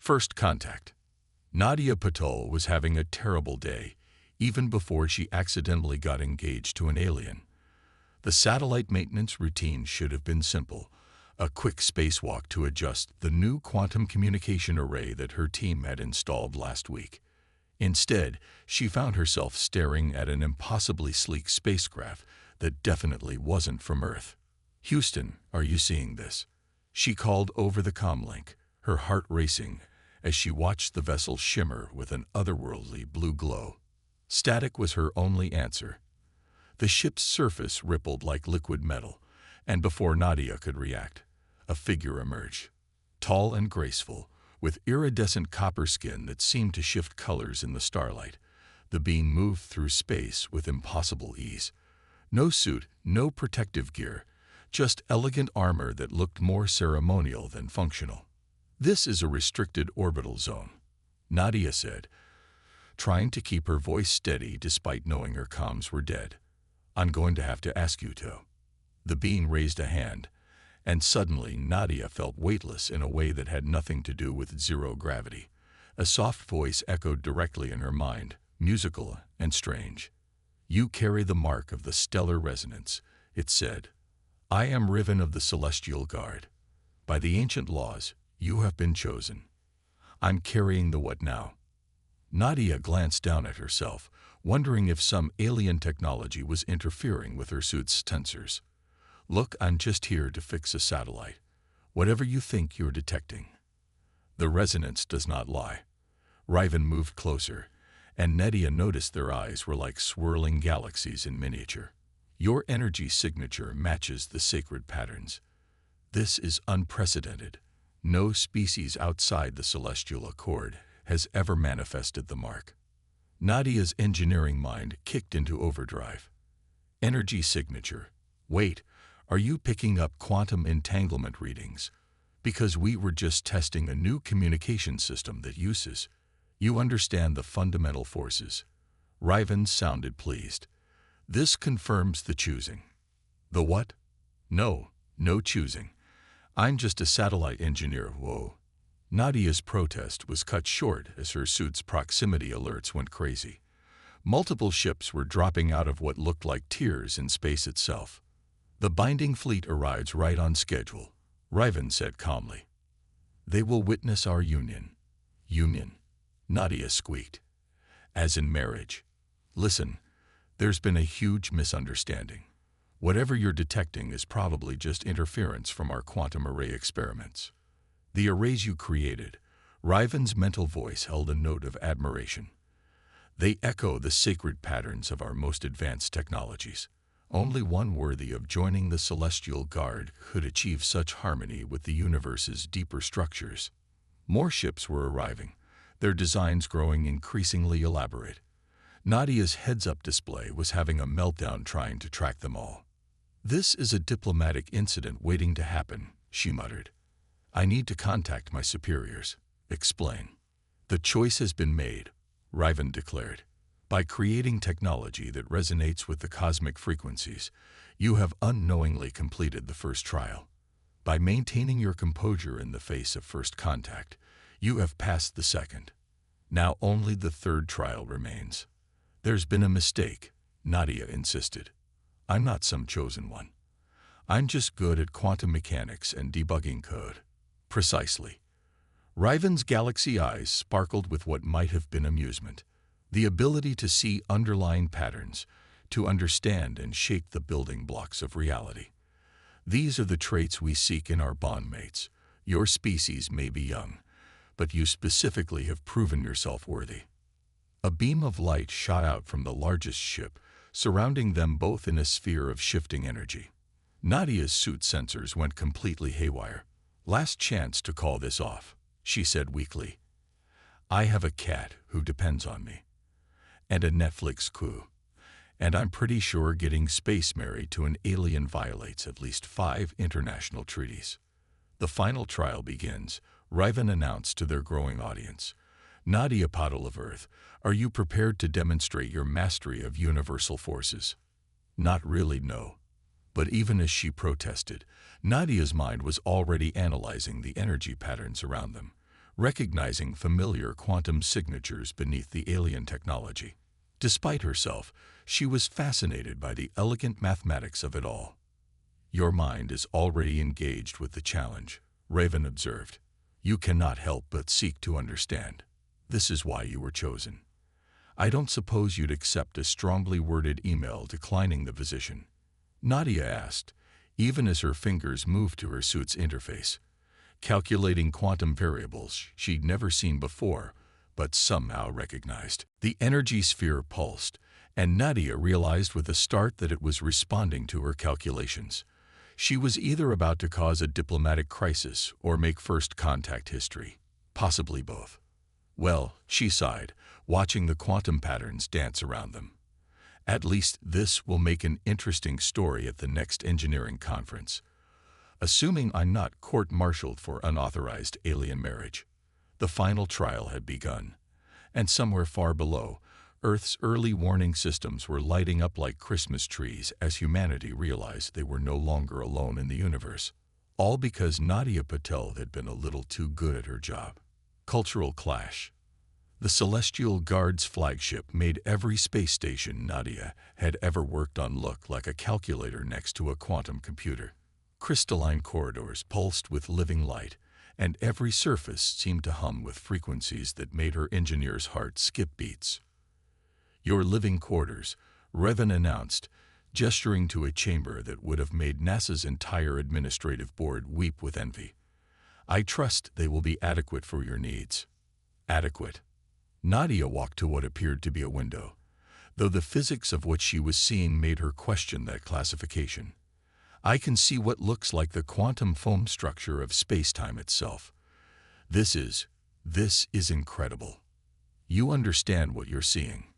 First contact. Nadia Patel was having a terrible day, even before she accidentally got engaged to an alien. The satellite maintenance routine should have been simple, a quick spacewalk to adjust the new quantum communication array that her team had installed last week. Instead, she found herself staring at an impossibly sleek spacecraft that definitely wasn't from Earth. "Houston, are you seeing this?" She called over the comlink, her heart racing as she watched the vessel shimmer with an otherworldly blue glow. Static was her only answer. The ship's surface rippled like liquid metal, and before Nadia could react, a figure emerged. Tall and graceful, with iridescent copper skin that seemed to shift colors in the starlight, the being moved through space with impossible ease. No suit, no protective gear, just elegant armor that looked more ceremonial than functional. "This is a restricted orbital zone," Nadia said, trying to keep her voice steady despite knowing her comms were dead. "I'm going to have to ask you to." The being raised a hand, and suddenly Nadia felt weightless in a way that had nothing to do with zero gravity. A soft voice echoed directly in her mind, musical and strange. "You carry the mark of the stellar resonance," it said. "I am Riven of the Celestial Guard. By the ancient laws, you have been chosen. I'm carrying the what now?" Nadia glanced down at herself, wondering if some alien technology was interfering with her suit's sensors. "Look, I'm just here to fix a satellite. Whatever you think you're detecting." The resonance does not lie. Riven moved closer, and Nadia noticed their eyes were like swirling galaxies in miniature. "Your energy signature matches the sacred patterns. This is unprecedented. No species outside the celestial accord has ever manifested the mark." Nadia's engineering mind kicked into overdrive. "Energy signature. Wait, are you picking up quantum entanglement readings? Because we were just testing a new communication system that uses. You understand the fundamental forces." Riven sounded pleased. "This confirms the choosing." "The what?" "No choosing. I'm just a satellite engineer." "Whoa." Nadia's protest was cut short as her suit's proximity alerts went crazy. Multiple ships were dropping out of what looked like tiers in space itself. "The binding fleet arrives right on schedule," Riven said calmly. "They will witness our union." "Union?" Nadia squeaked. "As in marriage. Listen, there's been a huge misunderstanding. Whatever you're detecting is probably just interference from our quantum array experiments. The arrays you created," Riven's mental voice held a note of admiration. "They echo the sacred patterns of our most advanced technologies. Only one worthy of joining the Celestial Guard could achieve such harmony with the universe's deeper structures." More ships were arriving, their designs growing increasingly elaborate. Nadia's heads-up display was having a meltdown trying to track them all. "This is a diplomatic incident waiting to happen," she muttered. "I need to contact my superiors." "Explain." "The choice has been made," Riven declared. "By creating technology that resonates with the cosmic frequencies, you have unknowingly completed the first trial. By maintaining your composure in the face of first contact, you have passed the second. Now only the third trial remains." "There's been a mistake," Nadia insisted. "I'm not some chosen one. I'm just good at quantum mechanics and debugging code." "Precisely." Riven's galaxy eyes sparkled with what might have been amusement. "The ability to see underlying patterns, to understand and shape the building blocks of reality. These are the traits we seek in our bondmates. Your species may be young, but you specifically have proven yourself worthy." A beam of light shot out from the largest ship, surrounding them both in a sphere of shifting energy. Nadia's suit sensors went completely haywire. "Last chance to call this off," she said weakly. "I have a cat who depends on me. And a Netflix crew. And I'm pretty sure getting space married to an alien violates at least 5 international treaties." "The final trial begins," Riven announced to their growing audience. "Nadia Patel of Earth, are you prepared to demonstrate your mastery of universal forces?" "Not really, no." But even as she protested, Nadia's mind was already analyzing the energy patterns around them. recognizing familiar quantum signatures beneath the alien technology. Despite herself, she was fascinated by the elegant mathematics of it all. "Your mind is already engaged with the challenge," Raven observed. "You cannot help but seek to understand. This is why you were chosen. I don't suppose you'd accept a strongly worded email declining the position?" Nadia asked, even as her fingers moved to her suit's interface, calculating quantum variables she'd never seen before, but somehow recognized. The energy sphere pulsed, and Nadia realized with a start that it was responding to her calculations. She was either about to cause a diplomatic crisis or make first contact history, possibly both. Well, she sighed, watching the quantum patterns dance around them. At least this will make an interesting story at the next engineering conference. Assuming I'm not court-martialed for unauthorized alien marriage. The final trial had begun, and somewhere far below, Earth's early warning systems were lighting up like Christmas trees as humanity realized they were no longer alone in the universe. All because Nadia Patel had been a little too good at her job. Cultural clash. The Celestial Guard's flagship made every space station Nadia had ever worked on look like a calculator next to a quantum computer. Crystalline corridors pulsed with living light, and every surface seemed to hum with frequencies that made her engineer's heart skip beats. "Your living quarters," Revan announced, gesturing to a chamber that would have made NASA's entire administrative board weep with envy. "I trust they will be adequate for your needs." Adequate. Nadia walked to what appeared to be a window, though the physics of what she was seeing made her question that classification. "I can see what looks like the quantum foam structure of space-time itself. This is incredible. You understand what you're seeing."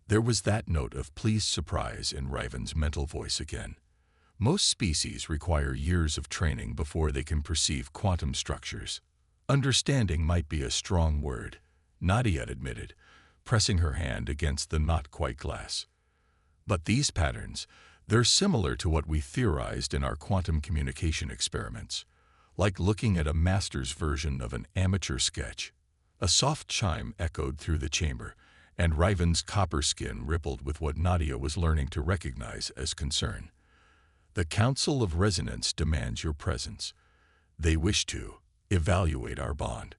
There was that note of pleased surprise in Raven's mental voice again. Most species require years of training before they can perceive quantum structures. Understanding might be a strong word, Nadia admitted, pressing her hand against the not-quite glass. "But these patterns, they're similar to what we theorized in our quantum communication experiments, like looking at a master's version of an amateur sketch." A soft chime echoed through the chamber, and Raven's copper skin rippled with what Nadia was learning to recognize as concern. "The Council of Resonance demands your presence. They wish to evaluate our bond."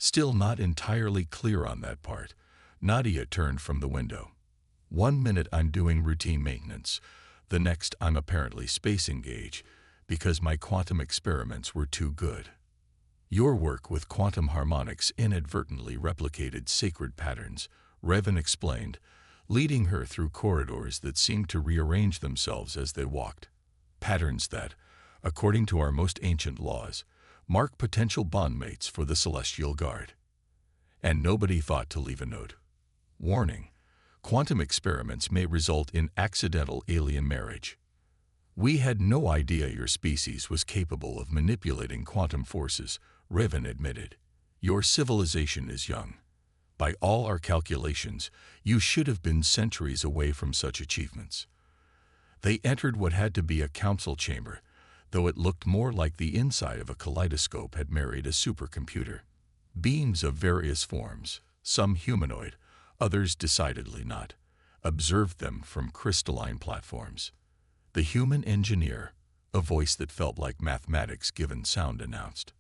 Still not entirely clear on that part, Nadia turned from the window. "1 minute I'm doing routine maintenance, the next I'm apparently space engaged because my quantum experiments were too good." "Your work with quantum harmonics inadvertently replicated sacred patterns," Revan explained, leading her through corridors that seemed to rearrange themselves as they walked. "Patterns that, according to our most ancient laws, mark potential bondmates for the Celestial Guard." And nobody thought to leave a note. "Warning: quantum experiments may result in accidental alien marriage. We had no idea your species was capable of manipulating quantum forces," Revan admitted. "Your civilization is young. By all our calculations, you should have been centuries away from such achievements." They entered what had to be a council chamber, though it looked more like the inside of a kaleidoscope had married a supercomputer. Beings of various forms, some humanoid, others decidedly not, observed them from crystalline platforms. "The human engineer," a voice that felt like mathematics given sound announced.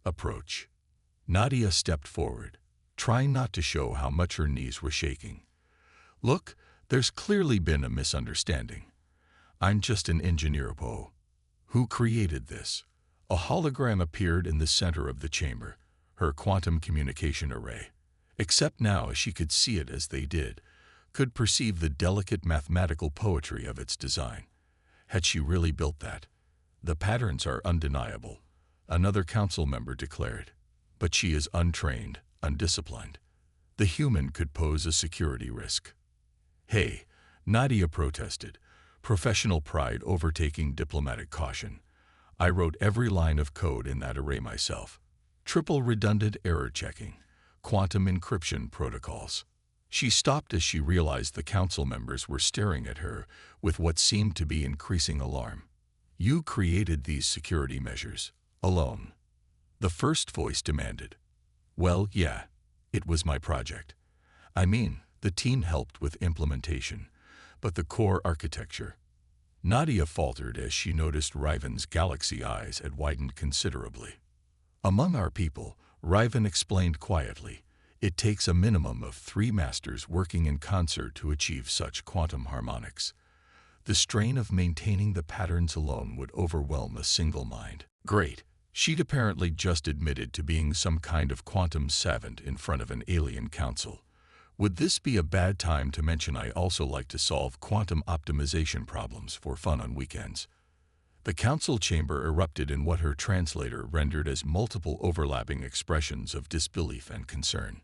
"Approach." Nadia stepped forward, trying not to show how much her knees were shaking. "Look, there's clearly been a misunderstanding. I'm just an engineer, Poe. Who created this?" A hologram appeared in the center of the chamber, her quantum communication array. Except now she could see it as they did, could perceive the delicate mathematical poetry of its design. Had she really built that? "The patterns are undeniable," another council member declared. "But she is untrained, undisciplined. The human could pose a security risk." "Hey," Nadia protested, professional pride overtaking diplomatic caution. "I wrote every line of code in that array myself. Triple redundant error checking, quantum encryption protocols." She stopped as she realized the council members were staring at her with what seemed to be increasing alarm. "You created these security measures, alone?" the first voice demanded. Well, yeah, it was my project. I mean, the team helped with implementation, but the core architecture. Nadia faltered as she noticed Riven's galaxy eyes had widened considerably. Among our people, Riven explained quietly, it takes a minimum of 3 masters working in concert to achieve such quantum harmonics. The strain of maintaining the patterns alone would overwhelm a single mind. Great. She'd apparently just admitted to being some kind of quantum savant in front of an alien council. Would this be a bad time to mention I also like to solve quantum optimization problems for fun on weekends? The council chamber erupted in what her translator rendered as multiple overlapping expressions of disbelief and concern.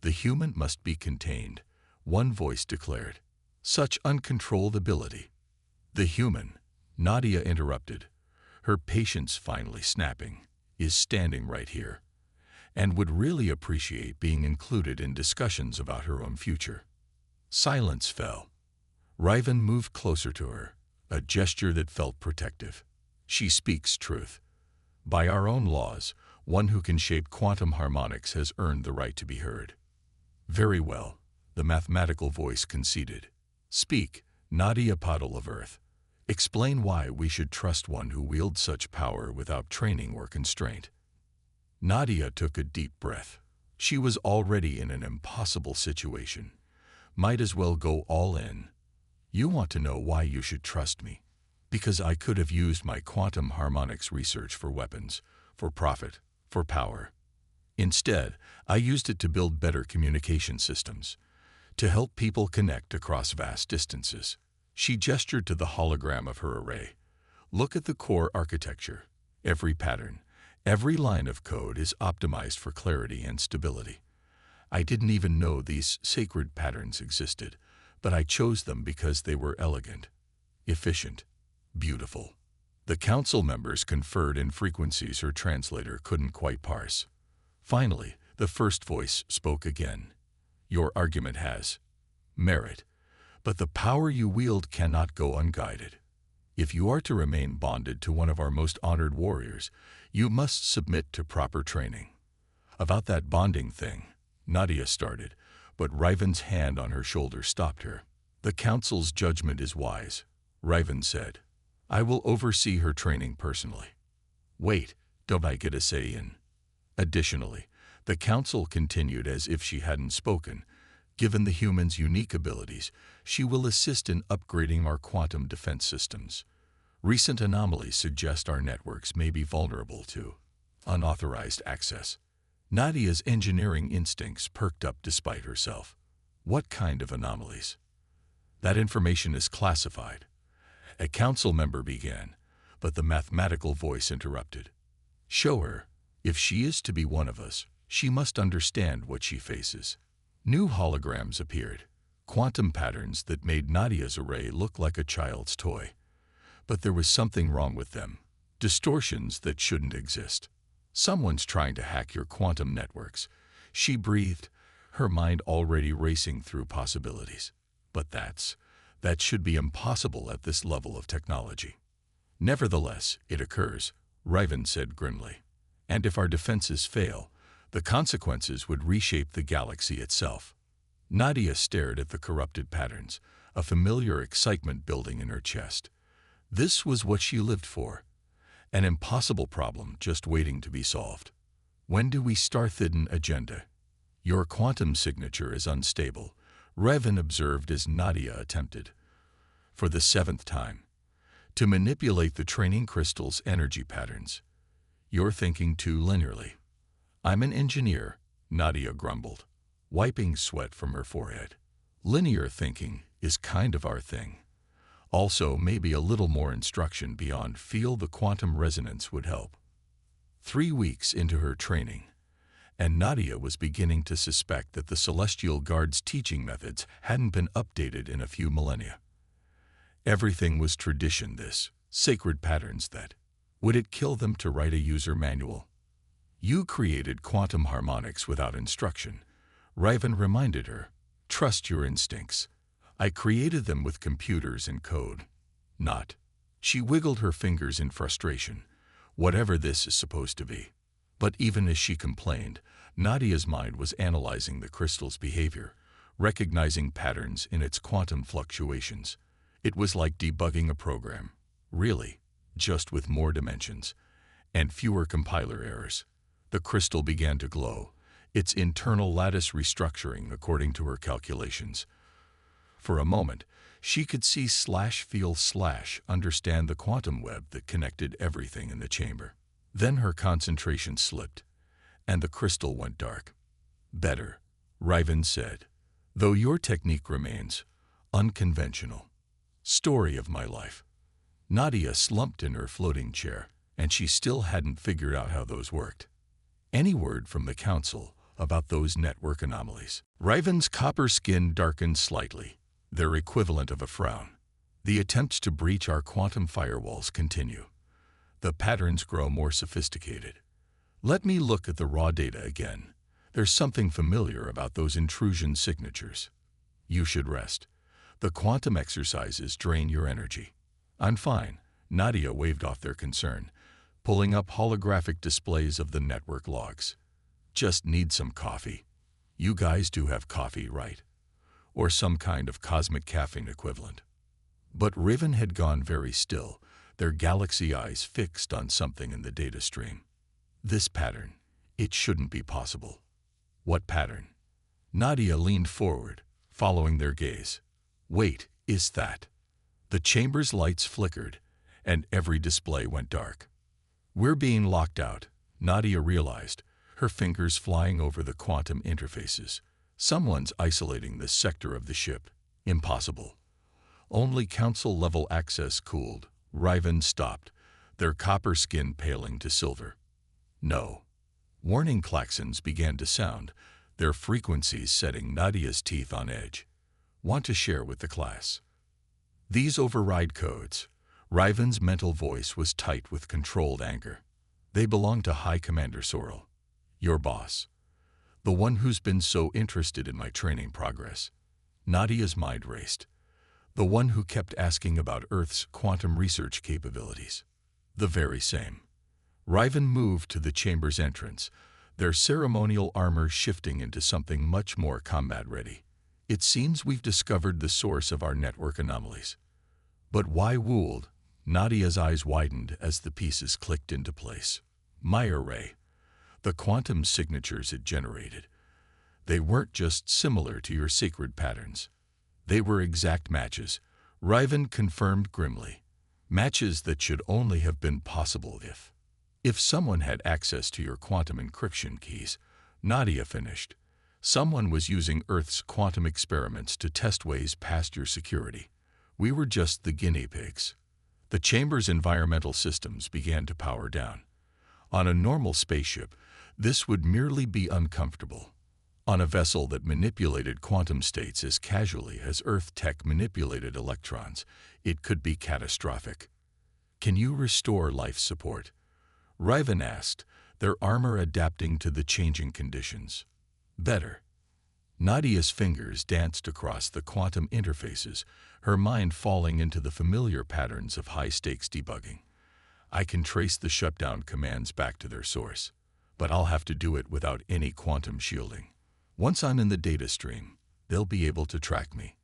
The human must be contained, one voice declared. Such uncontrolled ability. The human, Nadia interrupted, her patience finally snapping, is standing right here, and would really appreciate being included in discussions about her own future. Silence fell. Riven moved closer to her, a gesture that felt protective. She speaks truth. By our own laws, one who can shape quantum harmonics has earned the right to be heard. Very well, the mathematical voice conceded. Speak, Nadia Puddle of Earth. Explain why we should trust one who wields such power without training or constraint. Nadia took a deep breath. She was already in an impossible situation. Might as well go all in. You want to know why you should trust me? Because I could have used my quantum harmonics research for weapons, for profit, for power. Instead, I used it to build better communication systems, to help people connect across vast distances. She gestured to the hologram of her array. Look at the core architecture. Every pattern, every line of code is optimized for clarity and stability. I didn't even know these sacred patterns existed, but I chose them because they were elegant, efficient, beautiful. The council members conferred in frequencies her translator couldn't quite parse. Finally, the first voice spoke again. Your argument has merit, but the power you wield cannot go unguided. If you are to remain bonded to one of our most honored warriors, you must submit to proper training. About that bonding thing, Nadia started, but Riven's hand on her shoulder stopped her. The council's judgment is wise, Riven said. I will oversee her training personally. Wait, don't I get a say in? Additionally, the council continued as if she hadn't spoken. Given the human's unique abilities, she will assist in upgrading our quantum defense systems. Recent anomalies suggest our networks may be vulnerable to unauthorized access. Nadia's engineering instincts perked up despite herself. What kind of anomalies? That information is classified. A council member began, but the mathematical voice interrupted. Show her. If she is to be one of us, she must understand what she faces. New holograms appeared, quantum patterns that made Nadia's array look like a child's toy. But there was something wrong with them, distortions that shouldn't exist. Someone's trying to hack your quantum networks. She breathed, her mind already racing through possibilities. But that should be impossible at this level of technology. Nevertheless, it occurs, Riven said grimly. And if our defenses fail, the consequences would reshape the galaxy itself. Nadia stared at the corrupted patterns, a familiar excitement building in her chest. This was what she lived for, an impossible problem just waiting to be solved. When do we start the agenda? Your quantum signature is unstable, Riven observed as Nadia attempted, for the 7th time, to manipulate the training crystal's energy patterns. You're thinking too linearly. I'm an engineer, Nadia grumbled, wiping sweat from her forehead. Linear thinking is kind of our thing. Also, maybe a little more instruction beyond feel the quantum resonance would help. 3 weeks into her training, and Nadia was beginning to suspect that the Celestial Guard's teaching methods hadn't been updated in a few millennia. Everything was tradition, this, sacred patterns that. Would it kill them to write a user manual? You created quantum harmonics without instruction, Riven reminded her. Trust your instincts. I created them with computers and code. Not. She wiggled her fingers in frustration. Whatever this is supposed to be. But even as she complained, Nadia's mind was analyzing the crystal's behavior, recognizing patterns in its quantum fluctuations. It was like debugging a program, really, just with more dimensions and fewer compiler errors. The crystal began to glow, its internal lattice restructuring according to her calculations. For a moment, she could see /understand the quantum web that connected everything in the chamber. Then her concentration slipped, and the crystal went dark. Better, Riven said, though your technique remains unconventional. Story of my life. Nadia slumped in her floating chair, and she still hadn't figured out how those worked. Any word from the council about those network anomalies? Riven's copper skin darkened slightly, their equivalent of a frown. The attempts to breach our quantum firewalls continue. The patterns grow more sophisticated. Let me look at the raw data again. There's something familiar about those intrusion signatures. You should rest. The quantum exercises drain your energy. I'm fine. Nadia waved off their concern, pulling up holographic displays of the network logs. Just need some coffee. You guys do have coffee, right? Or some kind of cosmic caffeine equivalent. But Riven had gone very still, their galaxy eyes fixed on something in the data stream. This pattern. It shouldn't be possible. What pattern? Nadia leaned forward, following their gaze. Wait, is that? The chamber's lights flickered, and every display went dark. We're being locked out, Nadia realized, her fingers flying over the quantum interfaces. Someone's isolating this sector of the ship. Impossible. Only council-level access cooled. Riven stopped, their copper skin paling to silver. No. Warning klaxons began to sound, their frequencies setting Nadia's teeth on edge. Want to share with the class? These override codes. Riven's mental voice was tight with controlled anger. They belong to High Commander Sorrel, your boss. The one who's been so interested in my training progress. Nadia's mind raced. The one who kept asking about Earth's quantum research capabilities. The very same. Riven moved to the chamber's entrance, their ceremonial armor shifting into something much more combat-ready. It seems we've discovered the source of our network anomalies. But why Would? Nadia's eyes widened as the pieces clicked into place. My array. The quantum signatures it generated. They weren't just similar to your sacred patterns. They were exact matches, Riven confirmed grimly. Matches that should only have been possible if someone had access to your quantum encryption keys. Nadia finished. Someone was using Earth's quantum experiments to test ways past your security. We were just the guinea pigs. The chamber's environmental systems began to power down. On a normal spaceship, this would merely be uncomfortable. On a vessel that manipulated quantum states as casually as Earth tech manipulated electrons, it could be catastrophic. Can you restore life support? Riven asked, their armor adapting to the changing conditions. Better. Nadia's fingers danced across the quantum interfaces, her mind falling into the familiar patterns of high-stakes debugging. I can trace the shutdown commands back to their source, but I'll have to do it without any quantum shielding. Once I'm in the data stream, they'll be able to track me.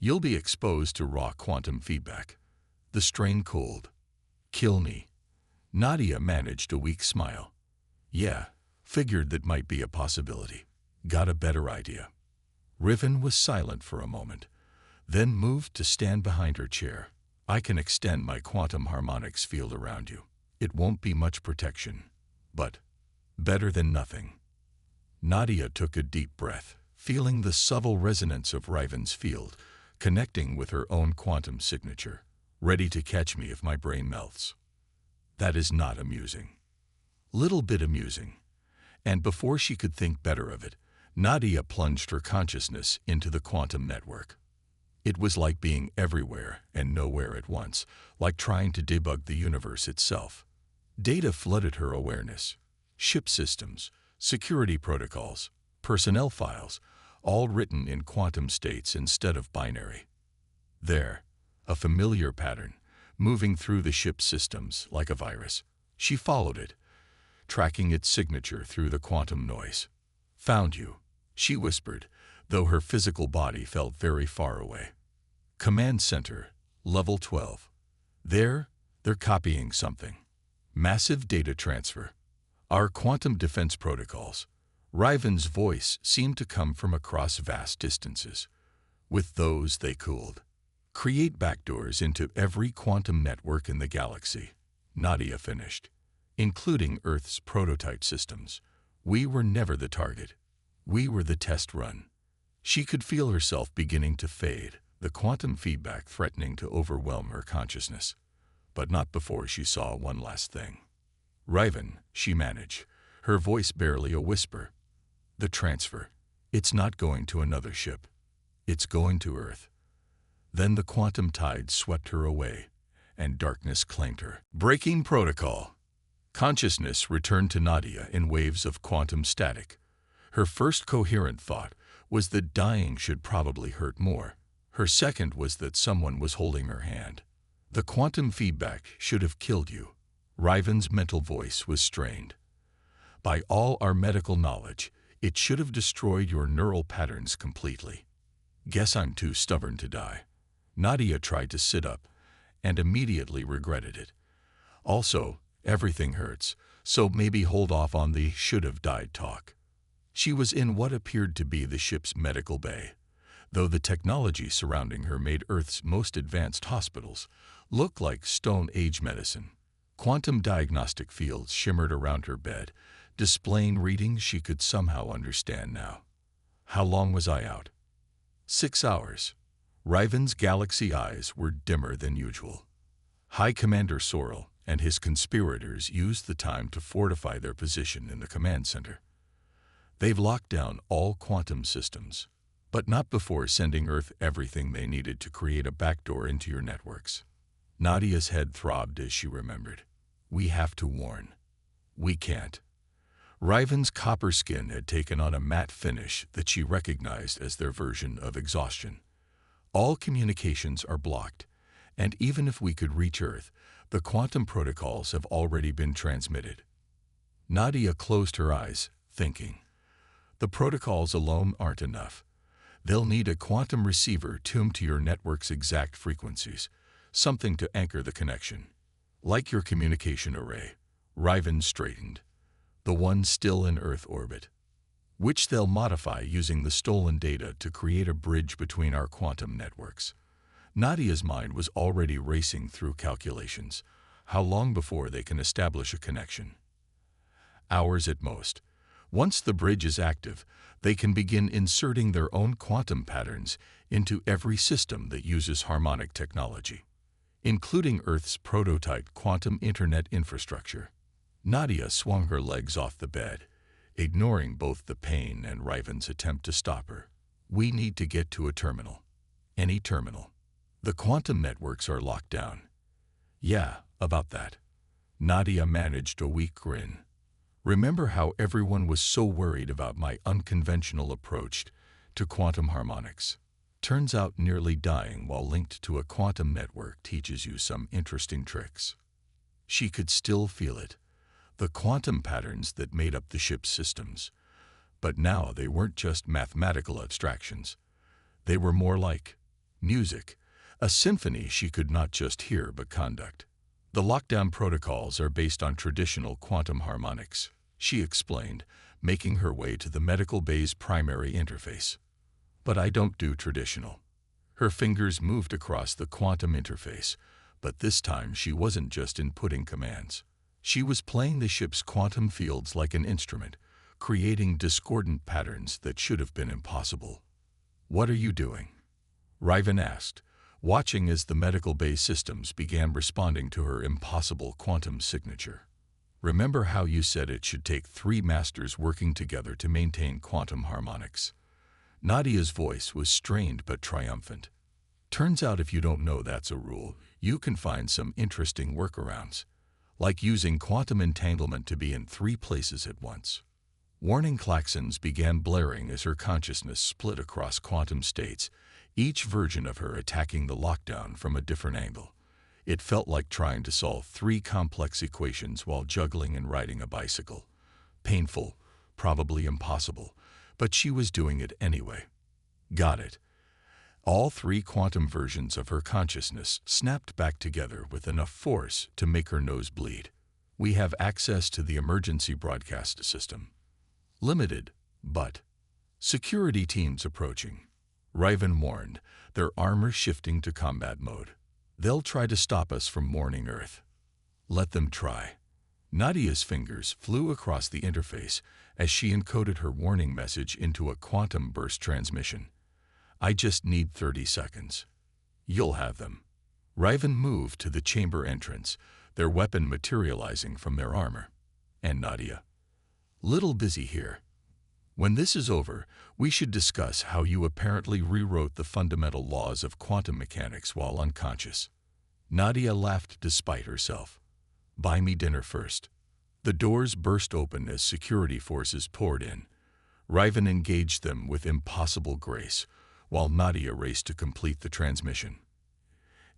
You'll be exposed to raw quantum feedback. The strain cooled. Kill me. Nadia managed a weak smile. Yeah, figured that might be a possibility. Got a better idea. Riven was silent for a moment, then moved to stand behind her chair. I can extend my quantum harmonics field around you. It won't be much protection, but better than nothing. Nadia took a deep breath, feeling the subtle resonance of Riven's field, connecting with her own quantum signature, ready to catch me if my brain melts. That is not amusing. Little bit amusing. And before she could think better of it, Nadia plunged her consciousness into the quantum network. It was like being everywhere and nowhere at once, like trying to debug the universe itself. Data flooded her awareness. Ship systems, security protocols, personnel files, all written in quantum states instead of binary. There, a familiar pattern, moving through the ship's systems like a virus. She followed it, tracking its signature through the quantum noise. "Found you," she whispered, though her physical body felt very far away. "Command Center, Level 12. They're copying something. Massive data transfer. Our quantum defense protocols." Riven's voice seemed to come from across vast distances. "With those, they cooled. Create backdoors into every quantum network in the galaxy," Nadia finished, "including Earth's prototype systems. We were never the target. We were the test run." She could feel herself beginning to fade, the quantum feedback threatening to overwhelm her consciousness. But not before she saw one last thing. "Riven," she managed, her voice barely a whisper. "The transfer. It's not going to another ship. It's going to Earth." Then the quantum tide swept her away, and darkness claimed her. Breaking protocol. Consciousness returned to Nadia in waves of quantum static. Her first coherent thought was that dying should probably hurt more. Her second was that someone was holding her hand. "The quantum feedback should have killed you." Riven's mental voice was strained. "By all our medical knowledge, it should have destroyed your neural patterns completely. Guess I'm too stubborn to die." Nadia tried to sit up and immediately regretted it. Also, everything hurts, so maybe hold off on the should-have-died talk. She was in what appeared to be the ship's medical bay, though the technology surrounding her made Earth's most advanced hospitals look like Stone Age medicine. Quantum diagnostic fields shimmered around her bed, displaying readings she could somehow understand now. "How long was I out?" 6 hours. Riven's galaxy eyes were dimmer than usual. High Commander Sorrel and his conspirators used the time to fortify their position in the command center. They've locked down all quantum systems, but not before sending Earth everything they needed to create a backdoor into your networks. Nadia's head throbbed as she remembered. "We have to warn. We can't." Riven's copper skin had taken on a matte finish that she recognized as their version of exhaustion. "All communications are blocked, and even if we could reach Earth, the quantum protocols have already been transmitted." Nadia closed her eyes, thinking. The protocols alone aren't enough. They'll need a quantum receiver tuned to your network's exact frequencies, something to anchor the connection. "Like your communication array," Riven straightened. "The one still in Earth orbit. Which they'll modify using the stolen data to create a bridge between our quantum networks." Nadia's mind was already racing through calculations. How long before they can establish a connection? Hours at most. Once the bridge is active, they can begin inserting their own quantum patterns into every system that uses harmonic technology, including Earth's prototype quantum internet infrastructure. Nadia swung her legs off the bed, ignoring both the pain and Riven's attempt to stop her. "We need to get to a terminal. Any terminal. The quantum networks are locked down." "Yeah, about that." Nadia managed a weak grin. "Remember how everyone was so worried about my unconventional approach to quantum harmonics? Turns out nearly dying while linked to a quantum network teaches you some interesting tricks." She could still feel it. The quantum patterns that made up the ship's systems. But now they weren't just mathematical abstractions. They were more like music, a symphony she could not just hear but conduct. "The lockdown protocols are based on traditional quantum harmonics," she explained, making her way to the medical bay's primary interface. "But I don't do traditional." Her fingers moved across the quantum interface, but this time she wasn't just inputting commands. She was playing the ship's quantum fields like an instrument, creating discordant patterns that should have been impossible. "What are you doing?" Riven asked, watching as the medical bay systems began responding to her impossible quantum signature. "Remember how you said it should take 3 masters working together to maintain quantum harmonics?" Nadia's voice was strained but triumphant. "Turns out if you don't know that's a rule, you can find some interesting workarounds, like using quantum entanglement to be in 3 places at once." Warning klaxons began blaring as her consciousness split across quantum states, each version of her attacking the lockdown from a different angle. It felt like trying to solve 3 complex equations while juggling and riding a bicycle. Painful, probably impossible, but she was doing it anyway. Got it. All 3 quantum versions of her consciousness snapped back together with enough force to make her nose bleed. We have access to the emergency broadcast system. Limited, but security teams approaching. Riven warned, their armor shifting to combat mode. They'll try to stop us from warning Earth. Let them try. Nadia's fingers flew across the interface as she encoded her warning message into a quantum burst transmission. I just need 30 seconds. You'll have them. Riven moved to the chamber entrance, their weapon materializing from their armor. And Nadia. Little busy here. When this is over, we should discuss how you apparently rewrote the fundamental laws of quantum mechanics while unconscious. Nadia laughed despite herself. Buy me dinner first. The doors burst open as security forces poured in. Riven engaged them with impossible grace, while Nadia raced to complete the transmission.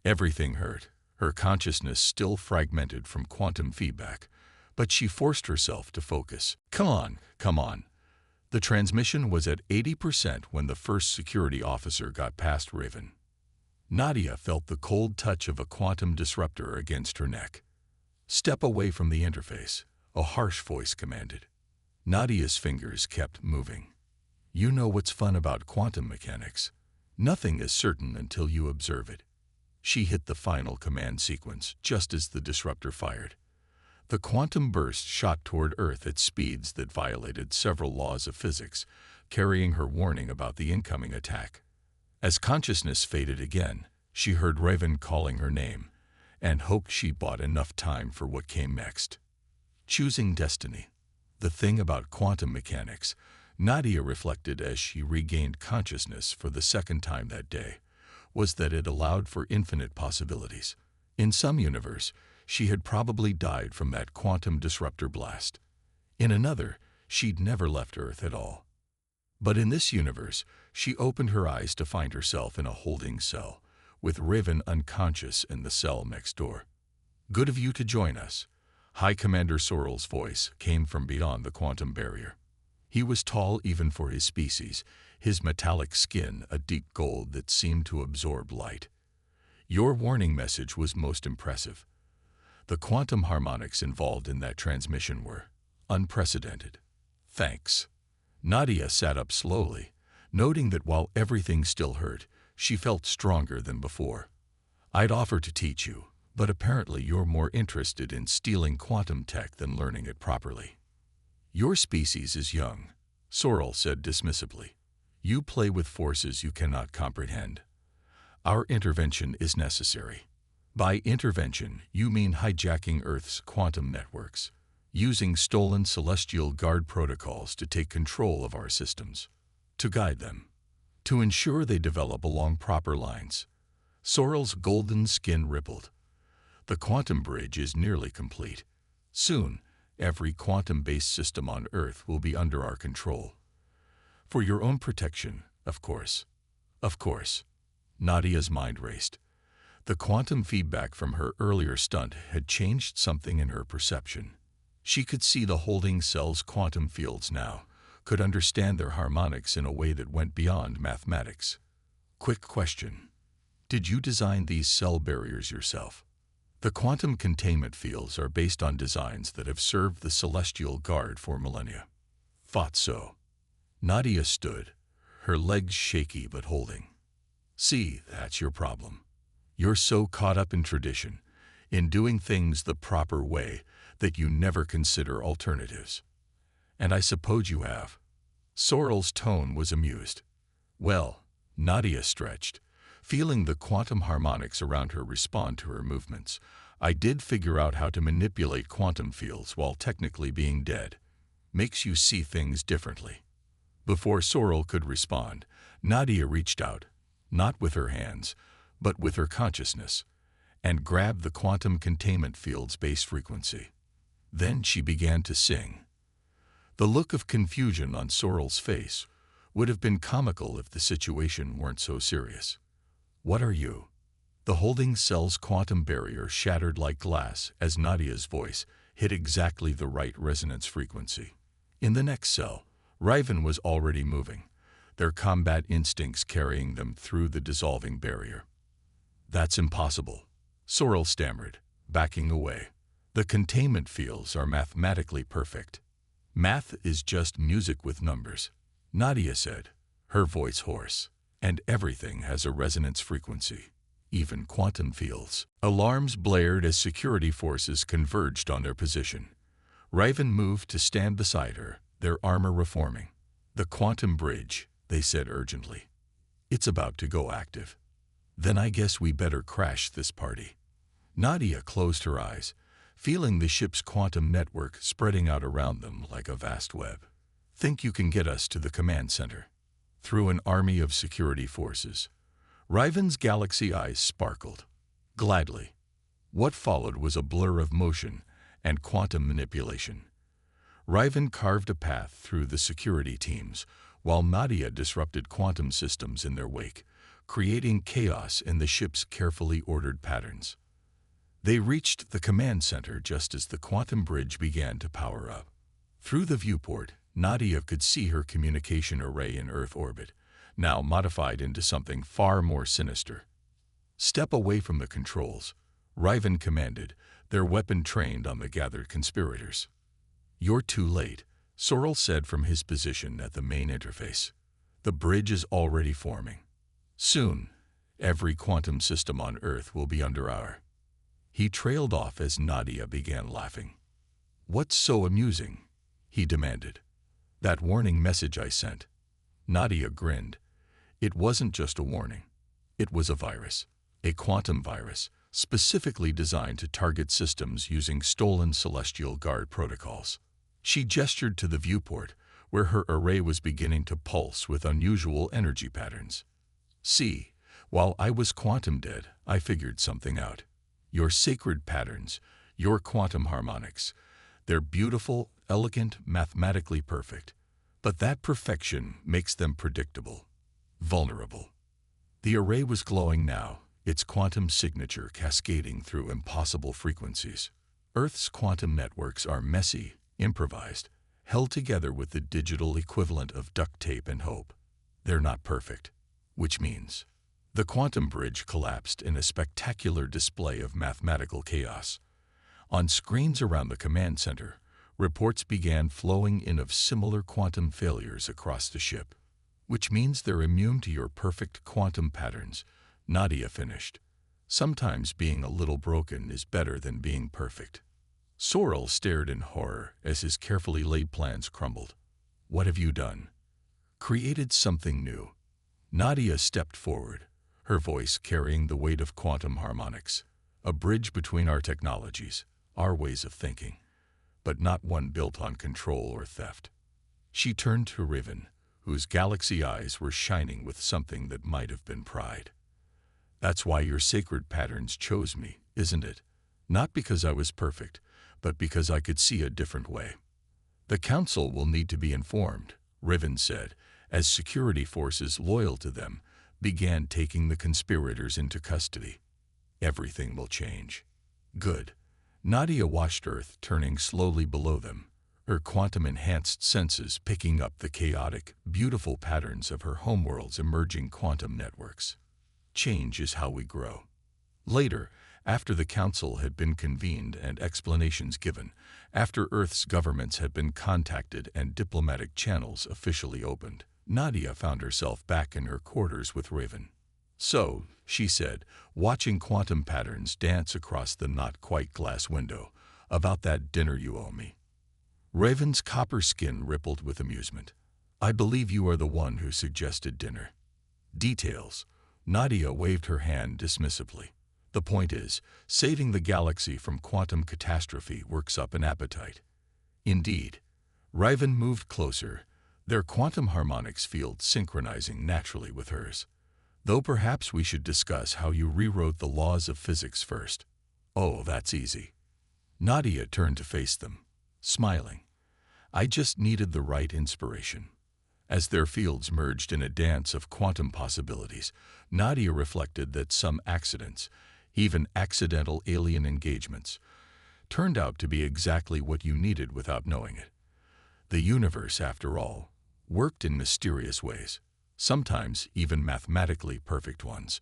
Everything hurt, her consciousness still fragmented from quantum feedback, but she forced herself to focus. Come on, come on. The transmission was at 80% when the first security officer got past Riven. Nadia felt the cold touch of a quantum disruptor against her neck. Step away from the interface, a harsh voice commanded. Nadia's fingers kept moving. You know what's fun about quantum mechanics. Nothing is certain until you observe it. She hit the final command sequence just as the disruptor fired. The quantum burst shot toward Earth at speeds that violated several laws of physics, carrying her warning about the incoming attack. As consciousness faded again, she heard Raven calling her name, and hoped she bought enough time for what came next. Choosing destiny. The thing about quantum mechanics, Nadia reflected as she regained consciousness for the second time that day, was that it allowed for infinite possibilities. In some universe, she had probably died from that quantum disruptor blast. In another, she'd never left Earth at all. But in this universe, she opened her eyes to find herself in a holding cell, with Riven unconscious in the cell next door. Good of you to join us. High Commander Sorrel's voice came from beyond the quantum barrier. He was tall even for his species, his metallic skin a deep gold that seemed to absorb light. Your warning message was most impressive. The quantum harmonics involved in that transmission were unprecedented. Thanks. Nadia sat up slowly, noting that while everything still hurt, she felt stronger than before. I'd offer to teach you, but apparently you're more interested in stealing quantum tech than learning it properly. Your species is young, Sorrel said dismissively. You play with forces you cannot comprehend. Our intervention is necessary. By intervention, you mean hijacking Earth's quantum networks, using stolen celestial guard protocols to take control of our systems, to guide them, to ensure they develop along proper lines. Sorrel's golden skin rippled. The quantum bridge is nearly complete. Soon, every quantum-based system on Earth will be under our control. For your own protection, of course. Of course. Nadia's mind raced. The quantum feedback from her earlier stunt had changed something in her perception. She could see the holding cell's quantum fields now, could understand their harmonics in a way that went beyond mathematics. Quick question. Did you design these cell barriers yourself? The quantum containment fields are based on designs that have served the Celestial Guard for millennia. Thought so. Nadia stood, her legs shaky but holding. See, that's your problem. You're so caught up in tradition, in doing things the proper way, that you never consider alternatives. And I suppose you have. Sorrel's tone was amused. Well, Nadia stretched, feeling the quantum harmonics around her respond to her movements. I did figure out how to manipulate quantum fields while technically being dead. Makes you see things differently. Before Sorrel could respond, Nadia reached out, not with her hands, but with her consciousness, and grabbed the quantum containment field's base frequency. Then she began to sing. The look of confusion on Sorrel's face would have been comical if the situation weren't so serious. What are you? The holding cell's quantum barrier shattered like glass as Nadia's voice hit exactly the right resonance frequency. In the next cell, Riven was already moving, their combat instincts carrying them through the dissolving barrier. "That's impossible," Sorrel stammered, backing away. "The containment fields are mathematically perfect." "Math is just music with numbers," Nadia said, her voice hoarse. "And everything has a resonance frequency, even quantum fields." Alarms blared as security forces converged on their position. Riven moved to stand beside her, their armor reforming. "The quantum bridge," they said urgently. "It's about to go active." "Then I guess we better crash this party." Nadia closed her eyes, feeling the ship's quantum network spreading out around them like a vast web. "Think you can get us to the command center?" Through an army of security forces, Riven's galaxy eyes sparkled. "Gladly." What followed was a blur of motion and quantum manipulation. Riven carved a path through the security teams, while Nadia disrupted quantum systems in their wake, creating chaos in the ship's carefully ordered patterns. They reached the command center just as the quantum bridge began to power up. Through the viewport, Nadia could see her communication array in Earth orbit, now modified into something far more sinister. "Step away from the controls," Riven commanded, their weapon trained on the gathered conspirators. "You're too late," Sorrel said from his position at the main interface. "The bridge is already forming. Soon, every quantum system on Earth will be under our—" He trailed off as Nadia began laughing. "What's so amusing?" he demanded. "That warning message I sent." Nadia grinned. It wasn't just a warning. It was a virus, a quantum virus, specifically designed to target systems using stolen Celestial Guard protocols. She gestured to the viewport, where her array was beginning to pulse with unusual energy patterns. "See, while I was quantum dead, I figured something out. Your sacred patterns, your quantum harmonics, they're beautiful, elegant, mathematically perfect. But that perfection makes them predictable, vulnerable." The array was glowing now, its quantum signature cascading through impossible frequencies. Earth's quantum networks are messy, improvised, held together with the digital equivalent of duct tape and hope. They're not perfect, which means the quantum bridge collapsed in a spectacular display of mathematical chaos. On screens around the command center, reports began flowing in of similar quantum failures across the ship. "Which means they're immune to your perfect quantum patterns," Nadia finished. "Sometimes being a little broken is better than being perfect." Sorrel stared in horror as his carefully laid plans crumbled. "What have you done?" "Created something new." Nadia stepped forward, her voice carrying the weight of quantum harmonics. "A bridge between our technologies, our ways of thinking, but not one built on control or theft." She turned to Riven, whose galaxy eyes were shining with something that might have been pride. "That's why your sacred patterns chose me, isn't it? Not because I was perfect, but because I could see a different way." "The Council will need to be informed," Riven said, as security forces loyal to them began taking the conspirators into custody. "Everything will change." "Good." Nadia watched Earth turning slowly below them, her quantum-enhanced senses picking up the chaotic, beautiful patterns of her homeworld's emerging quantum networks. "Change is how we grow." Later, after the Council had been convened and explanations given, after Earth's governments had been contacted and diplomatic channels officially opened, Nadia found herself back in her quarters with Riven. "So," she said, watching quantum patterns dance across the not-quite-glass window, "about that dinner you owe me." Riven's copper skin rippled with amusement. "I believe you are the one who suggested dinner." "Details." Nadia waved her hand dismissively. "The point is, saving the galaxy from quantum catastrophe works up an appetite." "Indeed." Riven moved closer, their quantum harmonics field synchronizing naturally with hers. "Though perhaps we should discuss how you rewrote the laws of physics first." "Oh, that's easy." Nadia turned to face them, smiling. "I just needed the right inspiration. As their fields merged in a dance of quantum possibilities, Nadia reflected that some accidents, even accidental alien engagements, turned out to be exactly what you needed without knowing it. The universe, after all, worked in mysterious ways, sometimes even mathematically perfect ones.